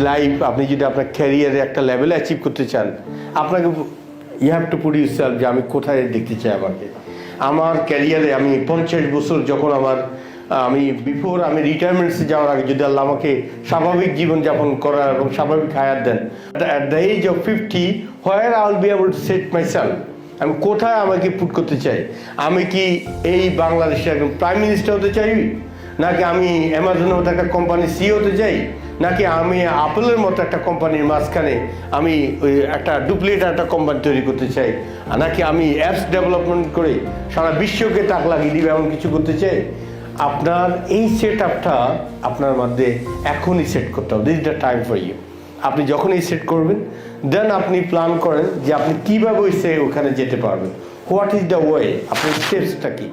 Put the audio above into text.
Life, আপনি যদি আপনার ক্যারিয়ারে একটা লেভেলে অ্যাচিভ করতে চান, আপনাকে you have to put yourself যে আমি কোথায় দেখতে চাই আমাকে। আমার ক্যারিয়ারে আমি 50 বছর যখন আমি বিফোর আমি রিটায়ারমেন্টসে যাওয়ার আগে যদি আল্লাহ আমাকে স্বাভাবিক জীবনযাপন করার এবং স্বাভাবিক হায়াত দেন, at the age of 50 where I will be able to set myself, আমি কোথায় আমাকে পুট করতে চাই। আমি কি এই বাংলাদেশের একজন প্রাইম মিনিস্টার হতে চাই, নাকি আমি অ্যামাজনের মতো একটা কোম্পানির সিইও হতে চাই, নাকি আমি আপেলের মতো একটা কোম্পানির মাঝখানে আমি ওই একটা ডুপ্লিকেট একটা কোম্পানি তৈরি করতে চাই, নাকি আমি অ্যাপস ডেভেলপমেন্ট করে সারা বিশ্বকে তাক লাগিয়ে দিবে এমন কিছু করতে চাই। আপনার এই সেট আপটা আপনার মধ্যে এখনই সেট করতে হবে। This is the time for you. আপনি যখনই সেট করবেন, দেন আপনি প্ল্যান করেন যে আপনি কীভাবে ওখানে যেতে পারবেন। হোয়াট ইজ দ্য ওয়ে, আপনার স্টেপসটা কি।